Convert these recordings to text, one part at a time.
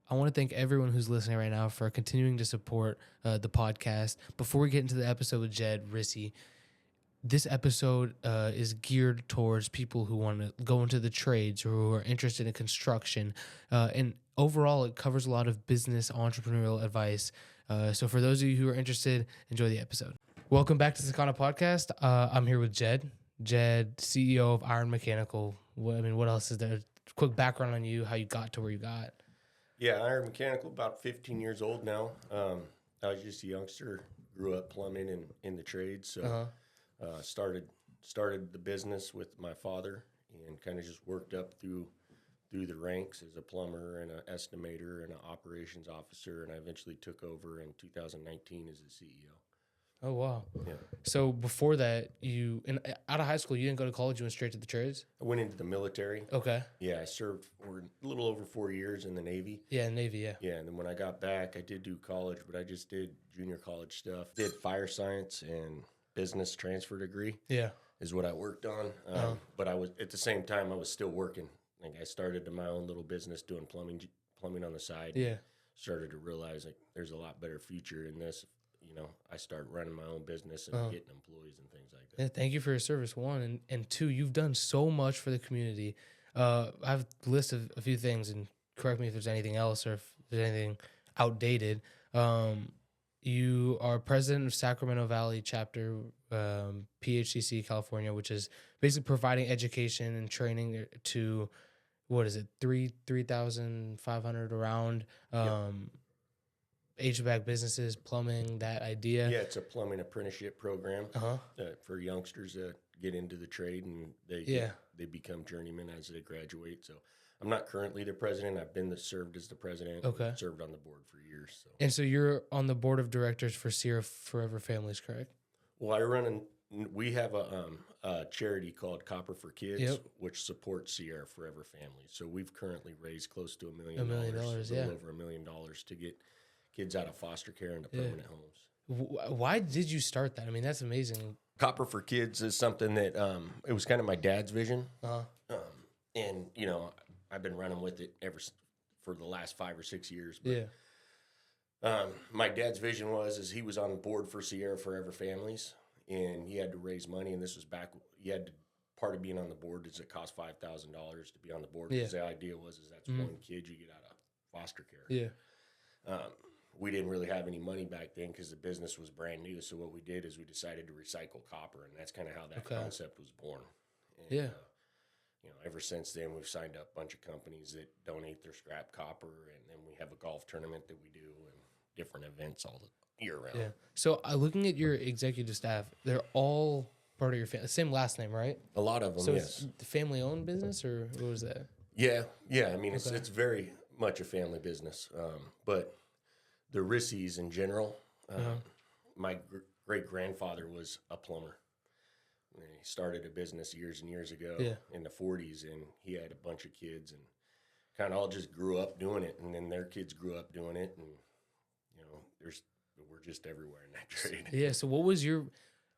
I want to thank everyone who's listening right now for continuing to support the podcast. Before we get into the episode with Jed Risse, this episode is geared towards people who want to go into the trades or who are interested in construction. And overall, it covers a lot of business entrepreneurial advice. So for those of you who are interested, enjoy the episode. Welcome back to the Sikhana podcast. I'm here with Jed. Jed, CEO of Iron Mechanical. What else is there? Quick background on you, how you got to where you got. Yeah, Iron Mechanical, about 15 years old now. I was just a youngster, grew up plumbing and in the trades, so started the business with my father and kind of just worked up through the ranks as a plumber and an estimator and an operations officer, and I eventually took over in 2019 as the CEO. Oh, wow. Yeah. So before that, out of high school, you didn't go to college, you went straight to the trades? I went into the military. Okay. Yeah, I served for a little over 4 years in the Navy. Yeah, Navy, yeah. Yeah, and then when I got back, I did do college, but I just did junior college stuff. Did fire science and business transfer degree. Yeah. Is what I worked on. But I was at the same time I was still working. Like I started my own little business doing plumbing on the side. Yeah. Started to realize like there's a lot better future in this. You know, I start running my own business and getting employees and things like that. Yeah, thank you for your service, one. And two, you've done so much for the community. I've listed a few things, and correct me if there's anything else or if there's anything outdated. You are president of Sacramento Valley chapter, PHCC, California, which is basically providing education and training to, 3,500 around HVAC businesses, plumbing, that idea. Yeah, it's a plumbing apprenticeship program for youngsters that get into the trade and they become journeymen as they graduate. So I'm not currently the president. I've been served as the president. Okay. And served on the board for years. So. And so you're on the board of directors for Sierra Forever Families, correct? Well, we have a charity called Copper for Kids, which supports Sierra Forever Families. So we've currently raised close to $1 million, over $1 million to get kids out of foster care into permanent homes. Why did you start that? I mean, that's amazing. Copper for Kids is something that it was kind of my dad's vision. And, you know, I've been running with it for the last 5 or 6 years. But, my dad's vision is he was on the board for Sierra Forever Families, and he had to raise money. And this was back, part of being on the board is it cost $5,000 to be on the board. Because the idea is that's one kid you get out of foster care. Yeah. We didn't really have any money back then because the business was brand new. So what we did is we decided to recycle copper, and that's kind of how that concept was born. And, you know, ever since then, we've signed up a bunch of companies that donate their scrap copper, and then we have a golf tournament that we do and different events all the year round. Yeah. So looking at your executive staff, they're all part of your family. Same last name, right? A lot of them, so yes. It's the family-owned business, or what was that? Yeah. I mean, it's very much a family business, but the Risses in general, my great-grandfather was a plumber. And he started a business years and years ago in the 40s, and he had a bunch of kids and kind of all just grew up doing it, and then their kids grew up doing it, and, you know, we're just everywhere in that trade. Yeah, so what was a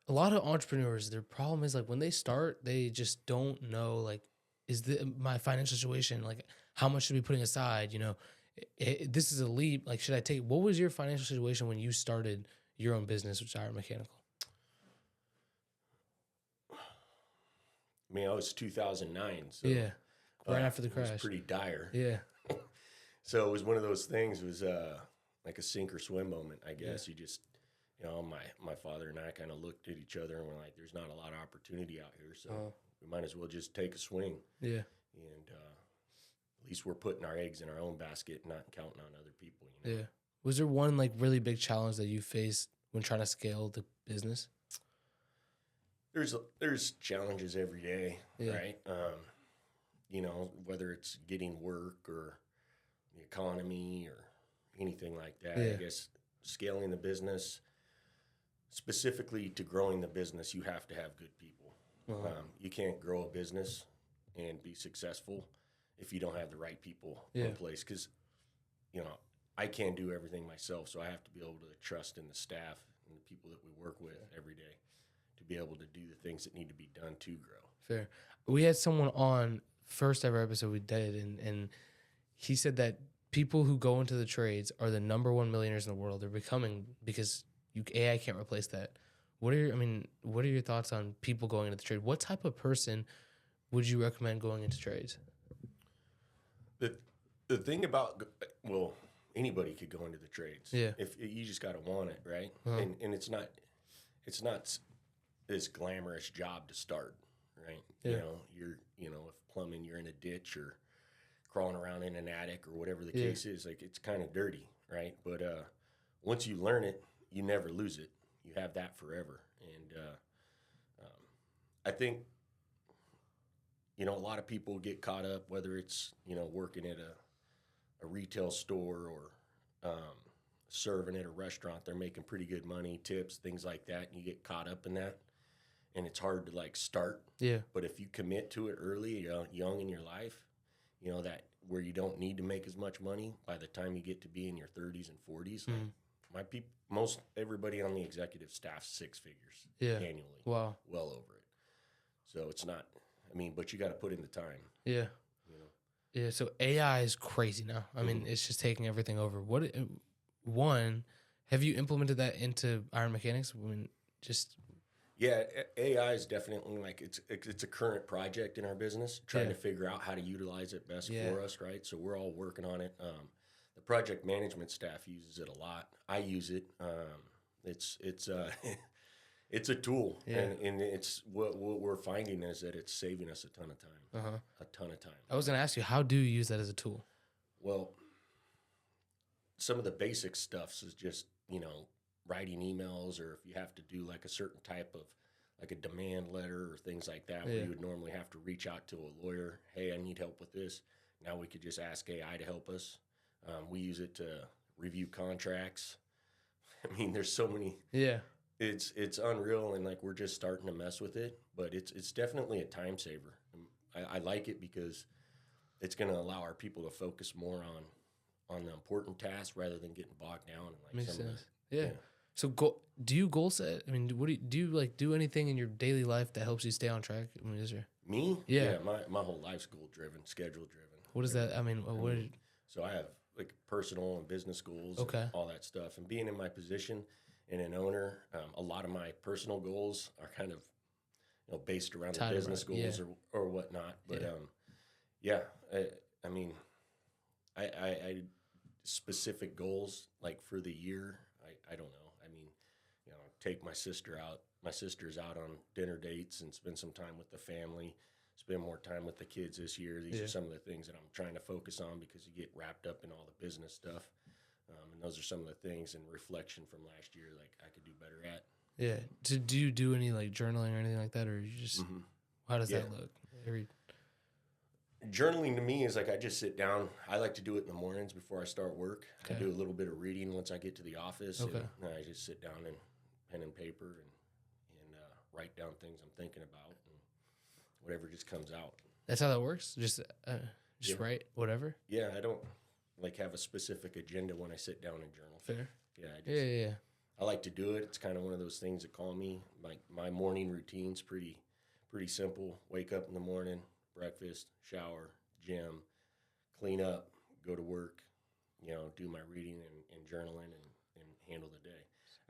lot of entrepreneurs, their problem is, like, when they start, they just don't know, like, my financial situation, like, how much should I be putting aside, you know? This is a leap. Like, should I take? What was your financial situation when you started your own business, which is Iron Mechanical? I mean, it was 2009. So, right after the crash. It was pretty dire. Yeah. So it was one of those things. It was like a sink or swim moment, I guess. Yeah. You just, you know, my father and I kind of looked at each other and we're like, "There's not a lot of opportunity out here, so we might as well just take a swing." Yeah. And at least we're putting our eggs in our own basket, not counting on other people. You know? Yeah. Was there one like really big challenge that you faced when trying to scale the business? There's challenges every day, right? You know, whether it's getting work or the economy or anything like that. I guess scaling the business, specifically to growing the business, you have to have good people. You can't grow a business and be successful if you don't have the right people in place. Because, you know, I can't do everything myself, so I have to be able to trust in the staff and the people that we work with every day to be able to do the things that need to be done to grow. Fair. We had someone on first ever episode we did, and he said that people who go into the trades are the number one millionaires in the world. They're becoming, because AI can't replace that. What are your thoughts on people going into the trade? What type of person would you recommend going into trades? The thing about, well, anybody could go into the trades. Yeah. If you just got to want it, right? Uh-huh. And it's not this glamorous job to start, right? Yeah. If plumbing, you're in a ditch or crawling around in an attic or whatever the case is, like it's kind of dirty, right? But once you learn it, you never lose it. You have that forever. And I think, a lot of people get caught up, whether it's, working at a retail store or serving at a restaurant. They're making pretty good money, tips, things like that. And you get caught up in that. And it's hard to start. Yeah. But if you commit to it early, young in your life, that where you don't need to make as much money by the time you get to be in your 30s and 40s. Like most everybody on the executive staff 6 figures annually. Wow. Well over it. So it's not, but you got to put in the time. Yeah. Yeah. So AI is crazy now. I mean, it's just taking everything over. Have you implemented that into Iron Mechanics? Yeah, AI is definitely it's a current project in our business, trying to figure out how to utilize it best for us, right? So we're all working on it. The project management staff uses it a lot. I use it. It's it's a tool, and it's what we're finding is that it's saving us a ton of time. A ton of time. I was going to ask you, how do you use that as a tool? Well, some of the basic stuff is just writing emails, or if you have to do like a certain type of a demand letter or things like that, where you would normally have to reach out to a lawyer. Hey, I need help with this. Now we could just ask AI to help us. We use it to review contracts. There's so many. Yeah. It's unreal, and we're just starting to mess with it, but it's definitely a time saver. I like it because it's going to allow our people to focus more on the important tasks rather than getting bogged down in Makes sense. Yeah. So do you goal set? Do you do anything in your daily life that helps you stay on track? Is there me? Yeah. My whole life's goal driven, schedule driven. What is that? So I have personal and business goals, and all that stuff. And being in my position and an owner, a lot of my personal goals are kind of based around the business goals or whatnot. But I specific goals for the year. I don't know. Take my sister out. My sister's out on dinner dates and spend some time with the family. Spend more time with the kids this year. These are some of the things that I'm trying to focus on because you get wrapped up in all the business stuff. And those are some of the things in reflection from last year, I could do better at. Yeah. Do you do any journaling or anything like that, or you just how does that look? Journaling to me is I just sit down. I like to do it in the mornings before I start work. I do a little bit of reading once I get to the office. And I just sit down and pen and paper and write down things I'm thinking about, and whatever just comes out. That's how that works? Just write whatever? Yeah, I don't have a specific agenda when I sit down and journal. Fair. Yeah, I like to do it. It's kind of one of those things that call me. My morning routine's pretty simple. Wake up in the morning, breakfast, shower, gym, clean up, go to work, do my reading and journaling and handle the day.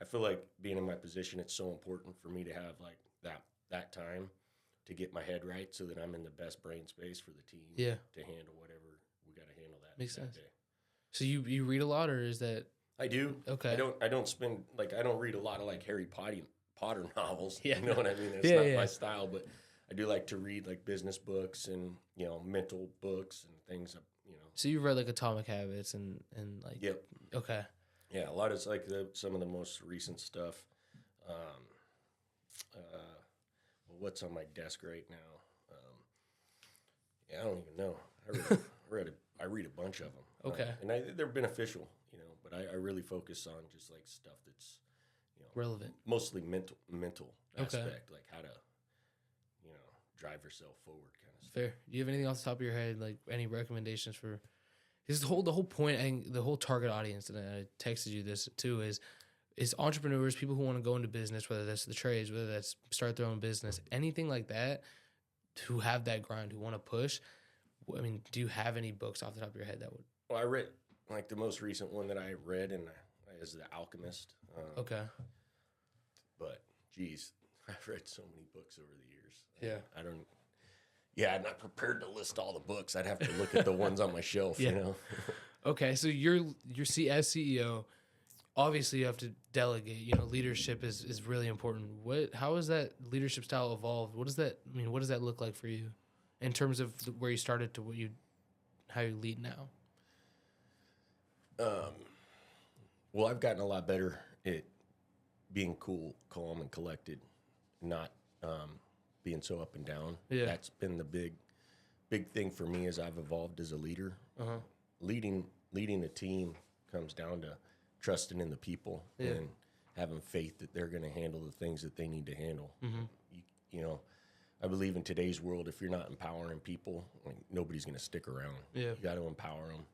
I feel like being in my position, it's so important for me to have that time to get my head right so that I'm in the best brain space for the team to handle whatever we got to handle that. Makes sense. Day. So you read a lot, or is that? I do. Okay. I don't spend I don't read a lot of Harry Potter novels. Yeah. You know what I mean? It's not my style, but I do like to read business books and mental books and things. So you've read Atomic Habits and Yep. Okay. Yeah, a lot of some of the most recent stuff. What's on my desk right now? I don't even know. I read a bunch of them. Okay. And they're beneficial, but I really focus on just stuff that's relevant, mostly mental aspect, how to drive yourself forward, kind of stuff. Fair. Do you have anything off the top of your head, any recommendations for? Because the whole point, I think the whole target audience, and I texted you this too, is entrepreneurs, people who want to go into business, whether that's the trades, whether that's start their own business, anything like that, who have that grind, who want to push. Do you have any books off the top of your head that would? Well, like the most recent one that I read is The Alchemist. Okay. But geez, I've read so many books over the years. Yeah. I don't. Yeah, I'm not prepared to list all the books. I'd have to look at the ones on my shelf. Yeah. You know. Okay, so you're as CEO. Obviously, you have to delegate. You know, leadership is really important. How has that leadership style evolved? What does that mean? What does that look like for you, in terms of where you started to how you lead now? Well, I've gotten a lot better at being cool, calm, and collected, not being so up and down. Yeah. That's been the big thing for me as I've evolved as a leader. Uh-huh. Leading a team comes down to trusting in the people and having faith that they're going to handle the things that they need to handle. Mm-hmm. You know, I believe in today's world, if you're not empowering people, like, nobody's going to stick around. Yeah. You got to empower them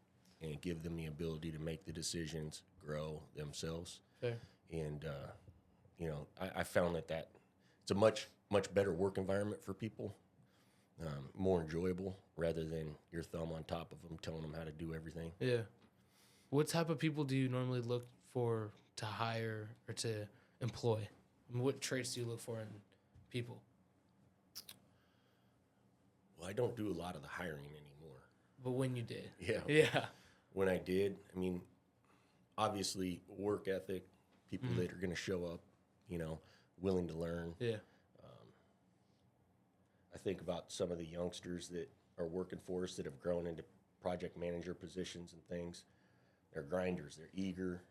and give them the ability to make the decisions, grow themselves. Fair. And, you know, I found that it's a much better work environment for people, more enjoyable rather than your thumb on top of them telling them how to do everything. Yeah. What type of people do you normally look for to hire or to employ? I mean, what traits do you look for in people? Well, I don't do a lot of the hiring anymore. But when you did. Yeah. Yeah. When I did, I mean, obviously work ethic, people that are going to show up, you know, willing to learn. Yeah. I think about some of the youngsters that are working for us that have grown into project manager positions and things. They're grinders. They're eager.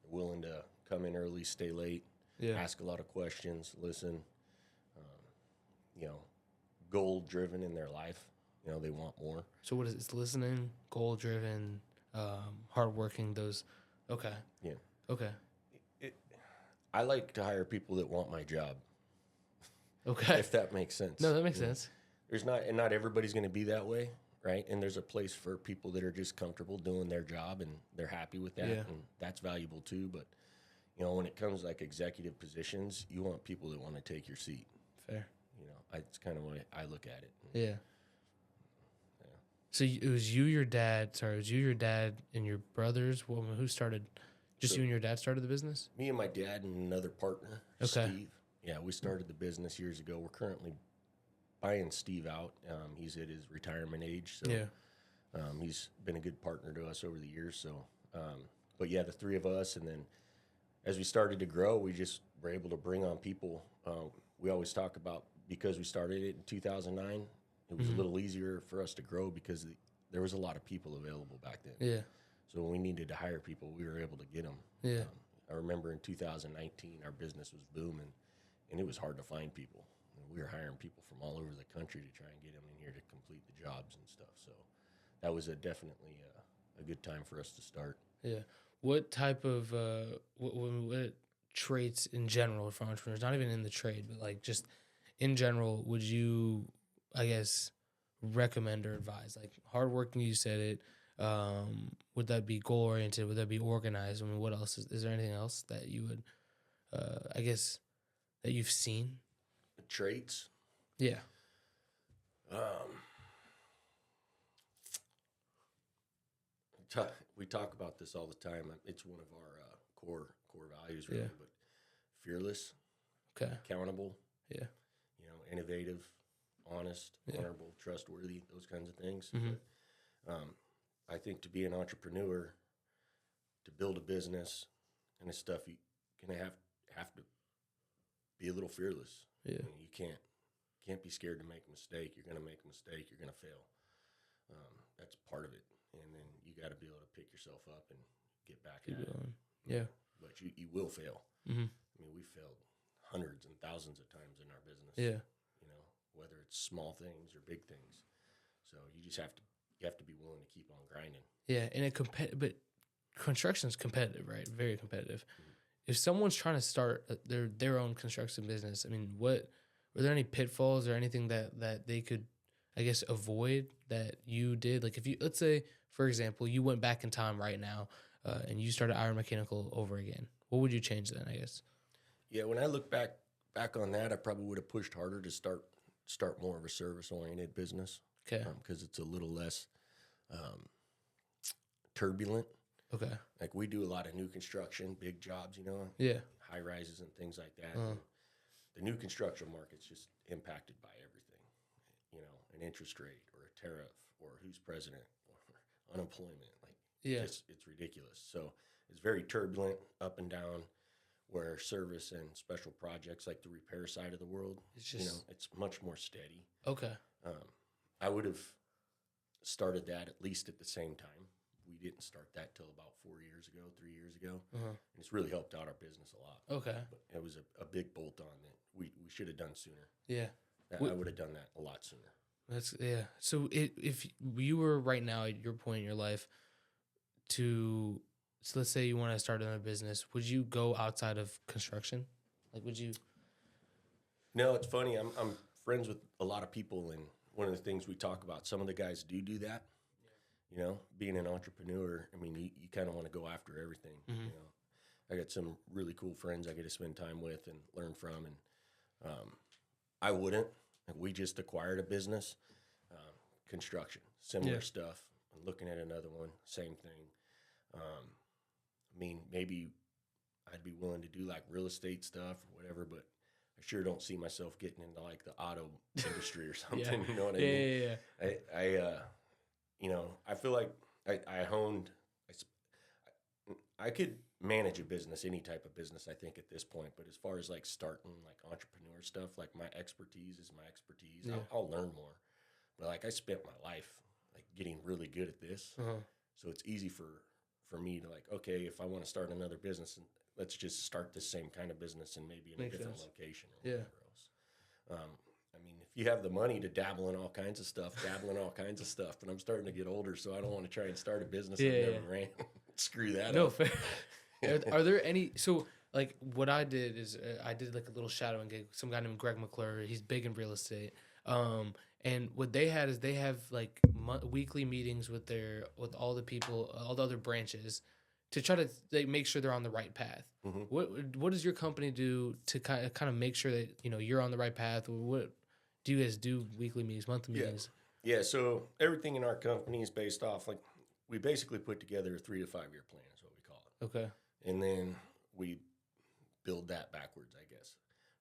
They're willing to come in early, stay late, ask a lot of questions, listen. You know, goal-driven in their life. You know, they want more. So what is it? It's listening, goal-driven, hardworking, those. Okay. Yeah. Okay. I like to hire people that want my job. Okay. If that makes sense. No, that makes sense. There's not everybody's going to be that way, right? And there's a place for people that are just comfortable doing their job and they're happy with that, and that's valuable too. But you know, when it comes like executive positions, you want people that want to take your seat. Fair. You know, it's kind of the way I look at it. Yeah. So it was you, your dad. Sorry, it was you, your dad, and your brothers. Well, who started? Just you and your dad started the business? Me and my dad and another partner, Steve. Yeah, we started the business years ago. We're currently buying Steve out. He's at his retirement age, so he's been a good partner to us over the years. So, but yeah, the three of us, and then as we started to grow, we just were able to bring on people. We always talk about, because we started it in 2009, it was a little easier for us to grow because there was a lot of people available back then. Yeah. So when we needed to hire people, we were able to get them. Yeah. I remember in 2019, our business was booming, and it was hard to find people. We were hiring people from all over the country to try and get them in here to complete the jobs and stuff. So that was definitely a good time for us to start. Yeah. What type of what traits in general for entrepreneurs, not even in the trade, but like just in general, would you, I guess, recommend or advise? Like hardworking, you said it. Would that be goal oriented? Would that be organized? I mean, what else is there anything else that you would, I guess, that you've seen? Traits? Yeah. We talk about this all the time. It's one of our core values, really. But fearless, accountable, you know, innovative, honest, honorable, trustworthy, those kinds of things. But, I think to be an entrepreneur, to build a business and this stuff, you're gonna have to be a little fearless. Yeah. I mean, you can't be scared to make a mistake. You're gonna make a mistake. You're gonna fail. That's part of it. And then you got to be able to pick yourself up and get back at it. Yeah. But you will fail. Mm-hmm. I mean, we failed hundreds and thousands of times in our business. Yeah. You know, whether it's small things or big things. So you just have to be willing to keep on grinding. Yeah, and but construction is competitive, right? Very competitive. Mm-hmm. If someone's trying to start their own construction business, I mean, were there any pitfalls or anything that they could, I guess, avoid that you did? Like if you, let's say, for example, you went back in time right now and you started Iron Mechanical over again, what would you change then, I guess? Yeah, when I look back on that, I probably would have pushed harder to start more of a service-oriented business. Okay. Because it's a little less turbulent. Okay. Like we do a lot of new construction, big jobs, Yeah. high rises and things like that. And the new construction market's just impacted by everything, an interest rate or a tariff or who's president or unemployment. Like, it's ridiculous. So it's very turbulent, up and down, where service and special projects like the repair side of the world, it's much more steady. Okay. I would have started that at least at the same time. We didn't start that till about 3 years ago. And it's really helped out our business a lot. Okay. But it was a big bolt on that we should have done sooner. Yeah. I would have done that a lot sooner. So if you were right now at your point in your life so let's say you want to start another business, would you go outside of construction? Like, would you? No, it's funny. I'm friends with a lot of people, and one of the things we talk about, some of the guys do that. Being an entrepreneur, I mean, you kind of want to go after everything. I got some really cool friends I get to spend time with and learn from, and I wouldn't. We just acquired a business, construction, similar stuff. I'm looking at another one, same thing. I mean, maybe I'd be willing to do like real estate stuff or whatever, but I sure don't see myself getting into like the auto industry or something. You know what I mean? Yeah. I feel like I could manage a business, any type of business, I think at this point. But as far as like starting like entrepreneur stuff, like my expertise is my expertise. Yeah. I'll learn more. But like I spent my life like getting really good at this. So it's easy for me to like, okay, if I want to start another business, let's just start the same kind of business and maybe in a different location or whatever else. I mean, if you have the money to dabble in all kinds of stuff, but I'm starting to get older, so I don't want to try and start a business I've never ran. Screw that up. No, fair. Are there any, so like what I did is I did like a little shadowing gig, some guy named Greg McClure, he's big in real estate. And what they had is they have like weekly meetings with all the people, all the other branches, to try to make sure they're on the right path. What does your company do to kind of make sure that you're on the right path? What do you guys do? Weekly meetings, monthly meetings? Yeah. So everything in our company is based off like we basically put together a 3 to 5 year plan is what we call it. Okay. And then we build that backwards, I guess.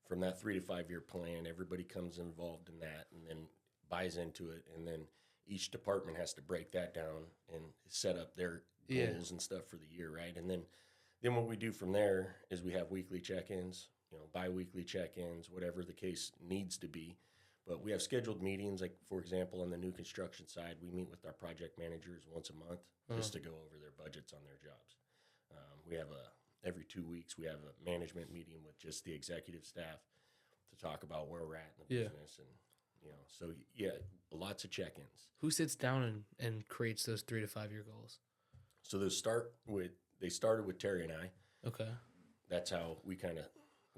From that 3 to 5 year plan, everybody comes involved in that and then buys into it, and then each department has to break that down and set up their goals and stuff for the year, right? And then what we do from there is we have weekly check-ins, bi-weekly check-ins, whatever the case needs to be. But we have scheduled meetings, like for example, on the new construction side, we meet with our project managers once a month just to go over their budgets on their jobs. We have every 2 weeks we have a management meeting with just the executive staff to talk about where we're at in the business, and so lots of check-ins. Who sits down and creates those 3 to 5 year goals? So they started with Terry and I. Okay. That's how we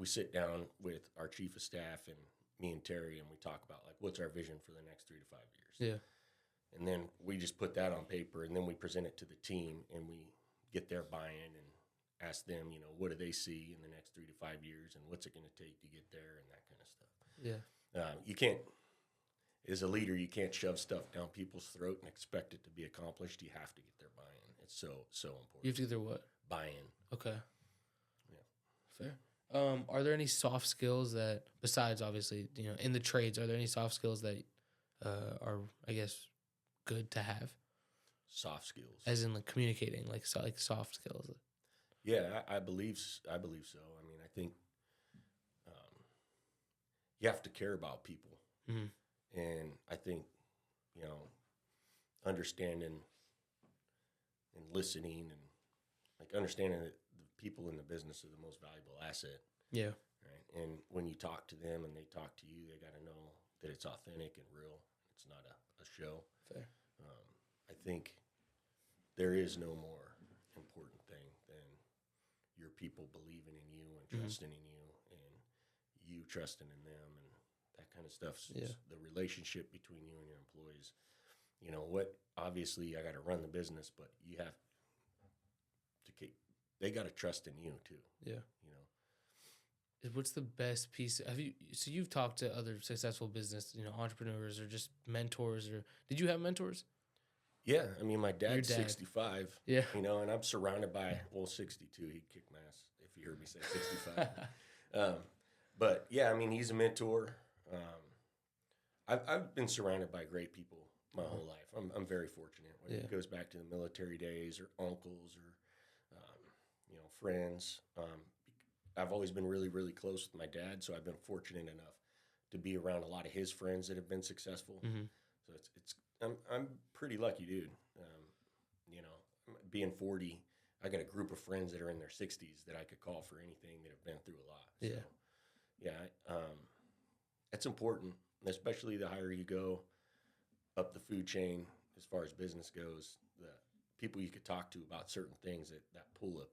sit down with our chief of staff and me and Terry, and we talk about like what's our vision for the next 3 to 5 years. Yeah. And then we just put that on paper, and then we present it to the team, and we get their buy-in and ask them, what do they see in the next 3 to 5 years, and what's it going to take to get there, and that kind of stuff. Yeah. You can't, as a leader, you can't shove stuff down people's throat and expect it to be accomplished. You have to get their buy-in. It's so important. You have to get their what? Buy-in. Okay. Yeah. Fair. Are there any soft skills that, besides obviously, in the trades, are there any soft skills that are, I guess, good to have? Soft skills, as in like communicating, like soft skills. Yeah, I believe so. I mean, I think you have to care about people, and I think understanding and listening and like understanding that the people in the business are the most valuable asset. Yeah. Right. And when you talk to them and they talk to you, they got to know that it's authentic and real. It's not a show. Fair. I think there is no more important thing than your people believing in you and trusting in you, and you trusting in them, and that kind of stuff. The relationship between you and your employees. Obviously I got to run the business, but you have to they got to trust in you too. Yeah. What's the best piece? You've talked to other successful business, entrepreneurs or just mentors, or did you have mentors? Yeah, I mean, my dad's dad. 65, Yeah. you know, and I'm surrounded by, 62. He'd kick my ass if he heard me say 65. But yeah, I mean, he's a mentor. I've been surrounded by great people my whole life. I'm very fortunate. Whether it goes back to the military days or uncles or, friends. I've always been really, really close with my dad, so I've been fortunate enough to be around a lot of his friends that have been successful. Mm-hmm. So I'm pretty lucky, dude. Being 40, I got a group of friends that are in their 60s that I could call for anything that have been through a lot. Yeah. So, yeah, that's important, especially the higher you go up the food chain as far as business goes. The people you could talk to about certain things, that pool up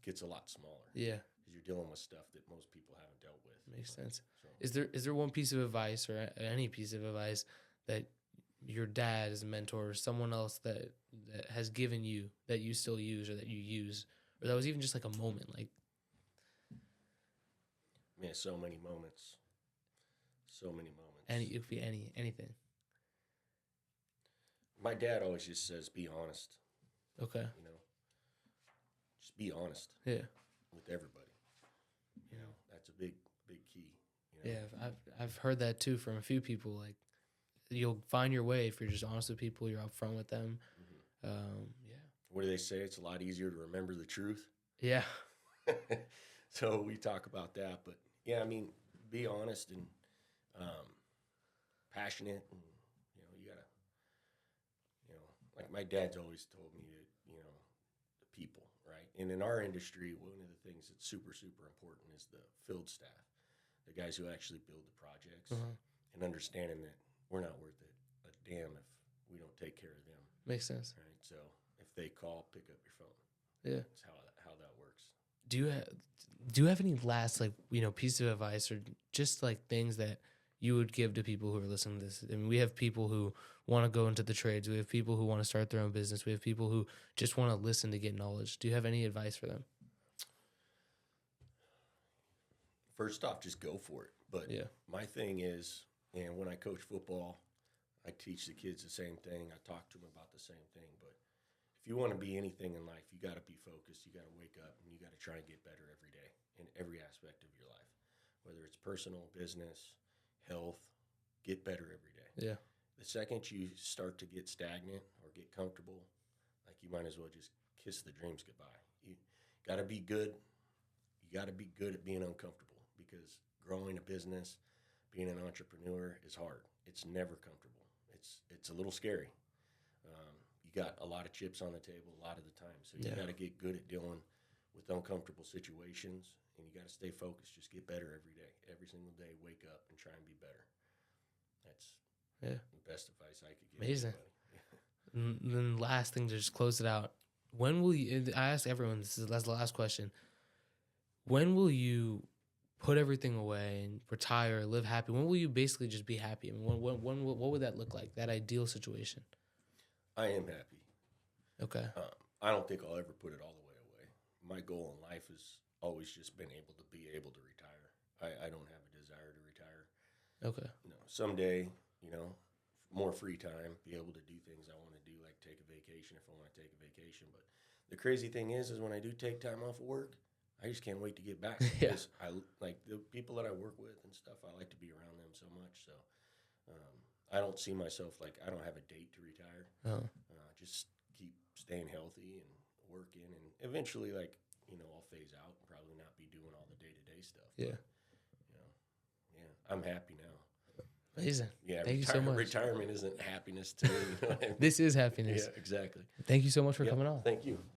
gets a lot smaller. Yeah. Because you're dealing with stuff that most people haven't dealt with. Makes sense. So. Is there one piece of advice or any piece of advice that your dad as a mentor or someone else that has given you that you still use or that you use, or that was even just like a moment? Like, yeah, so many moments. it could be anything. My dad always just says, be honest. Okay. Just be honest. Yeah. With everybody. That's a big key. Yeah, I've heard that too from a few people. Like, you'll find your way if you're just honest with people, you're upfront with them. Mm-hmm. Yeah. What do they say? It's a lot easier to remember the truth. Yeah. So we talk about that, but yeah, I mean, be honest and passionate, and you gotta, like my dad's always told me that the people, right? And in our industry, one of the things that's super important is the field staff, the guys who actually build the projects, and understanding that we're not worth a damn if we don't take care of them. Makes sense. Right. So if they call, pick up your phone. Yeah. That's how that works. Do you have any last piece of advice or just like things that you would give to people who are listening to this? I mean, we have people who want to go into the trades. We have people who want to start their own business. We have people who just want to listen to get knowledge. Do you have any advice for them? First off, just go for it. But my thing is, and when I coach football, I teach the kids the same thing. I talk to them about the same thing. But if you want to be anything in life, you got to be focused. You got to wake up and you got to try and get better every day in every aspect of your life, whether it's personal, business, health. Get better every day. Yeah. The second you start to get stagnant or get comfortable, like you might as well just kiss the dreams goodbye. You got to be good. You got to be good at being uncomfortable, because growing a business, being an entrepreneur is hard. It's never comfortable. It's a little scary. You got a lot of chips on the table a lot of the time. So you got to get good at dealing with uncomfortable situations, and you got to stay focused. Just get better every day. Every single day, wake up and try and be better. That's the best advice I could give. Amazing. And then last thing to just close it out. When will you, I ask everyone, that's the last question. When will you put everything away and retire, live happy? When will you basically just be happy? I mean, what would that look like, that ideal situation? I am happy. Okay. I don't think I'll ever put it all the way away. My goal in life has always just been able to retire. I don't have a desire to retire. Okay. No, someday, more free time, be able to do things I want to do, like take a vacation if I want to take a vacation. But the crazy thing is when I do take time off of work, I just can't wait to get back. Because I like the people that I work with and stuff. I like to be around them so much. So I don't see myself I don't have a date to retire. Just keep staying healthy and working, and eventually, I'll phase out and probably not be doing all the day-to-day stuff. Yeah. But, I'm happy now. Amazing. Yeah. Thank you so much. Retirement isn't happiness to me. This is happiness. Yeah, exactly. Thank you so much for coming on. Thank you.